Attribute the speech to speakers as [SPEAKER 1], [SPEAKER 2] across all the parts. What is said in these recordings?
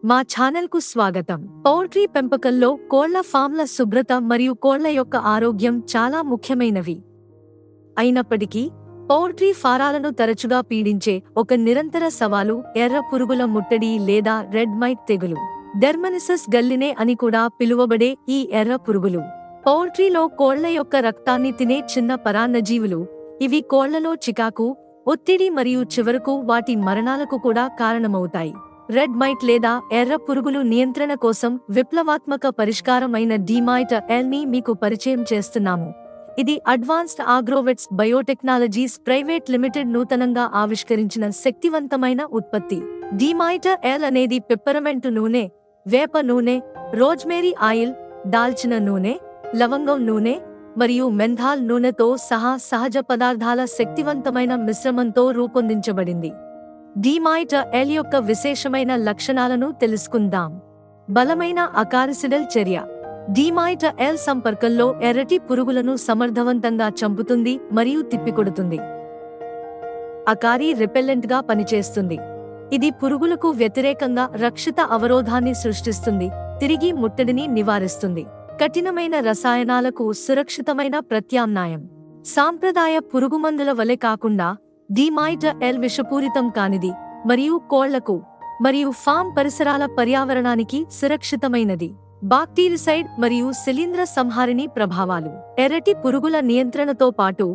[SPEAKER 1] మా ఛానల్కు స్వాగతం. పౌల్ట్రీ పెంపకంలో కోళ్ల ఫామ్ల శుభ్రత మరియు కోళ్ల యొక్క ఆరోగ్యం చాలా ముఖ్యమైనవి. అయినప్పటికీ పౌల్ట్రీ ఫారాలను తరచుగా పీడించే ఒక నిరంతర సవాలు ఎర్ర పురుగుల ముట్టడి లేదా రెడ్ మైట్ తెగులు. డెర్మనిసస్ గల్లినే అని కూడా పిలువబడే ఈ ఎర్ర పురుగులు పౌల్ట్రీలో కోళ్ల యొక్క రక్తాన్ని తినే చిన్న పరాన్నజీవులు. ఇవి కోళ్లలో చికాకు, ఒత్తిడి మరియు చివరకు వాటి మరణాలకు కూడా కారణమవుతాయి. రెడ్ మైట్ లేదా ఎర్ర పురుగులు నియంత్రణ కోసం విప్లవాత్మక పరిష్కారం అయిన డిమైటర్-ఎల్ ని మీకు పరిచయం చేస్తున్నాము. ఇది అడ్వాన్స్డ్ ఆగ్రోవెట్స్ బయోటెక్నాలజీస్ ప్రైవేట్ లిమిటెడ్ నూతనంగా ఆవిష్కరించిన శక్తివంతమైన ఉత్పత్తి. డిమైటర్-ఎల్ అనేది పెప్పరమెంటు నూనె, వేప నూనె, రోజ్మేరీ ఆయిల్, దాల్చిన నూనె, లవంగం నూనె మరియు మెంథాల్ నూనెతో సహా సహజ పదార్థాల శక్తివంతమైన మిశ్రమంతో రూపొందించబడింది. డిమైటర్-ఎల్ యొక్క విశేషమైన లక్షణాలను తెలుసుకుందాం. బలమైన అకారిసిడల్ చర్య. డిమైటర్-ఎల్ సంపర్కంలో ఎర్రటి పురుగులను సమర్థవంతంగా చంపుతుంది మరియు తిప్పికొడుతుంది. అకారి రిపెల్లెంట్ గా పనిచేస్తుంది. ఇది పురుగులకు వ్యతిరేకంగా రక్షిత అవరోధాన్ని సృష్టిస్తుంది, తిరిగి ముట్టడిని నివారిస్తుంది. కఠినమైన రసాయనాలకు సురక్షితమైన ప్రత్యామ్నాయం. సాంప్రదాయ పురుగుమందుల వలె కాకుండా డిమైటర్-ఎల్ విషపూరితం కానిది మరియు కోళ్లకు మరియు ఫామ్ పరిసరాల పర్యావరణానికి సురక్షితమైనది. బాక్టీరిసైడ్ మరియు శిలీంద్ర సంహారిణి ప్రభావాలు. ఎర్రటి పురుగుల నియంత్రణతో పాటు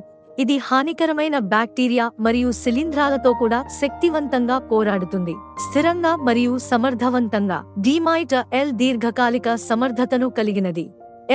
[SPEAKER 1] ఇది హానికరమైన బ్యాక్టీరియా మరియు శిలీంధ్రాలతో కూడా శక్తివంతంగా పోరాడుతుంది. స్థిరంగా మరియు సమర్థవంతంగా. డిమైటర్-ఎల్ దీర్ఘకాలిక సమర్థతను కలిగినది.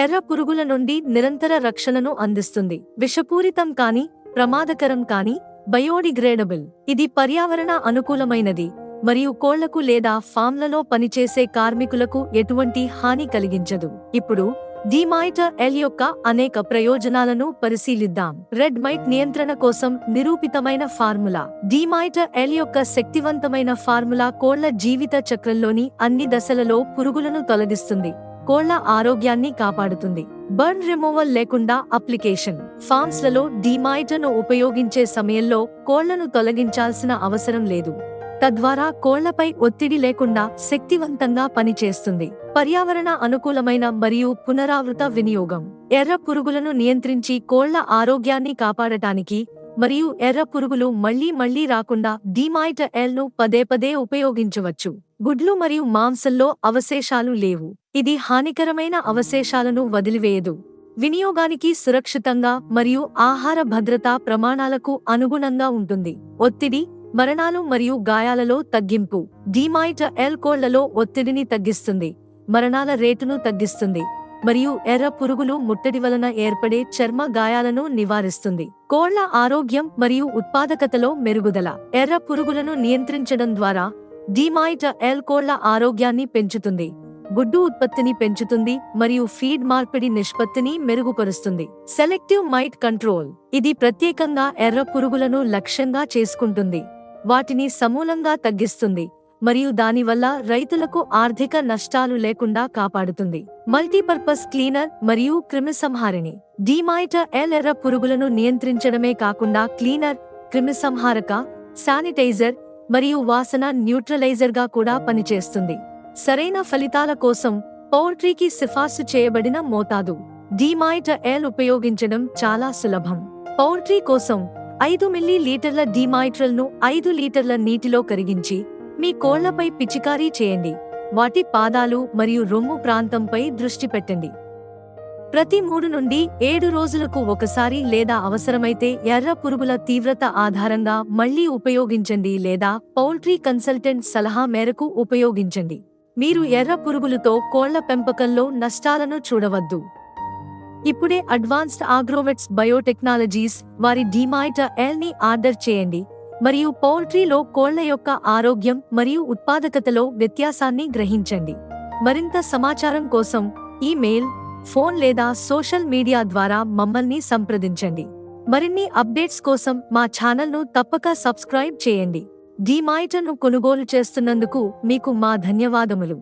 [SPEAKER 1] ఎర్ర పురుగుల నుండి నిరంతర రక్షణను అందిస్తుంది. విషపూరితం కాని, ప్రమాదకరం కాని, బయోడిగ్రేడబుల్. ఇది పర్యావరణ అనుకూలమైనది మరియు కోళ్లకు లేదా ఫామ్లలో పనిచేసే కార్మికులకు ఎటువంటి హాని కలిగించదు. ఇప్పుడు డిమైటర్-ఎల్ యొక్క అనేక ప్రయోజనాలను పరిశీలిద్దాం. రెడ్ మైట్ నియంత్రణ కోసం నిరూపితమైన ఫార్ములా. డిమైటర్-ఎల్ యొక్క శక్తివంతమైన ఫార్ములా కోళ్ల జీవిత చక్రంలోని అన్ని దశలలో పురుగులను తొలగిస్తుంది, కోళ్ల ఆరోగ్యాన్ని కాపాడుతుంది. బర్న్ రిమూవల్ లేకుండా అప్లికేషన్. ఫామ్స్ లలో డిమైటర్-ను ఉపయోగించే సమయంలో కోళ్లను తొలగించాల్సిన అవసరం లేదు. తద్వారా కోళ్లపై ఒత్తిడి లేకుండా శక్తివంతంగా పనిచేస్తుంది. పర్యావరణ అనుకూలమైన మరియు పునరావృత వినియోగం. ఎర్ర పురుగులను నియంత్రించి కోళ్ల ఆరోగ్యాన్ని కాపాడటానికి మరియు ఎర్ర పురుగులు మళ్లీ రాకుండా డిమైటర్-ఎల్ ను పదే ఉపయోగించవచ్చు. గుడ్లు మరియు మాంసంలో అవశేషాలు లేవు. ఇది హానికరమైన అవశేషాలను వదిలివేయదు. వినియోగానికి సురక్షితంగా మరియు ఆహార భద్రతా ప్రమాణాలకు అనుగుణంగా ఉంటుంది. ఒత్తిడి, మరణాలు మరియు గాయాలలో తగ్గింపు. డిమైటర్-ఎల్ కోళ్లలో ఒత్తిడిని తగ్గిస్తుంది, మరణాల రేటును తగ్గిస్తుంది మరియు ఎర్ర పురుగులు ముట్టడి వలన ఏర్పడే చర్మ గాయాలను నివారిస్తుంది. కోళ్ల ఆరోగ్యం మరియు ఉత్పాదకతలో మెరుగుదల. ఎర్ర పురుగులను నియంత్రించడం ద్వారా డిమైటర్-ఎల్ కోళ్ల ఆరోగ్యాన్ని పెంచుతుంది, గుడ్డు ఉత్పత్తిని పెంచుతుంది మరియు ఫీడ్ మార్పిడి నిష్పత్తిని మెరుగుపరుస్తుంది. Selective might control. ఇది ప్రత్యేకంగా ఎర్ర పురుగులను లక్ష్యంగా చేసుకుంటుంది, వాటిని సమూలంగా తగ్గిస్తుంది మరియు దానివల్ల రైతులకు ఆర్థిక నష్టాలు లేకుండా కాపాడుతుంది. మల్టీపర్పస్ క్లీనర్ మరియు క్రిమిసంహారిణి. డిమైటర్-ఎల్ ఎర్ర పురుగులను నియంత్రించడమే కాకుండా క్లీనర్, క్రిమిసంహారక, శానిటైజర్ మరియు వాసన న్యూట్రలైజర్ గా కూడా పనిచేస్తుంది. సరైన ఫలితాల కోసం పౌల్ట్రీకి సిఫార్సు చేయబడిన మోతాదు. డిమైటర్-ఎల్ ఉపయోగించడం చాలా సులభం. పౌల్ట్రీ కోసం 5 మిల్లీలీటర్ల డిమైటర్-ను 5 లీటర్ల నీటిలో కరిగించి మీ కోళ్లపై పిచికారీ చేయండి. వాటి పాదాలు మరియు రొమ్ము ప్రాంతంపై దృష్టి పెట్టండి. ప్రతి 3 నుండి 7 రోజులకు ఒకసారి లేదా అవసరమైతే ఎర్ర పురుగుల తీవ్రత ఆధారంగా మళ్లీ ఉపయోగించండి లేదా పౌల్ట్రీ కన్సల్టెంట్ సలహా మేరకు ఉపయోగించండి. మీరు ఎర్ర పురుగులతో కోళ్ల పెంపకంలో నష్టాలను చూడవద్దు. ఇప్పుడే అడ్వాన్స్డ్ ఆగ్రోవెట్స్ బయోటెక్నాలజీస్ వారి డిమైటర్-ఎల్ ని ఆర్డర్ చేయండి మరియు పౌల్ట్రీలో కోళ్ల యొక్క ఆరోగ్యం మరియు ఉత్పాదకతలో వ్యత్యాసాన్ని గ్రహించండి. మరింత సమాచారం కోసం ఈమెయిల్, ఫోన్ లేదా సోషల్ మీడియా ద్వారా మమ్మల్ని సంప్రదించండి. మరిన్ని అప్డేట్స్ కోసం మా ఛానల్ను తప్పక సబ్స్క్రైబ్ చేయండి. డిమైటర్-ను కొనుగోలు చేస్తున్నందుకు మీకు మా ధన్యవాదములు.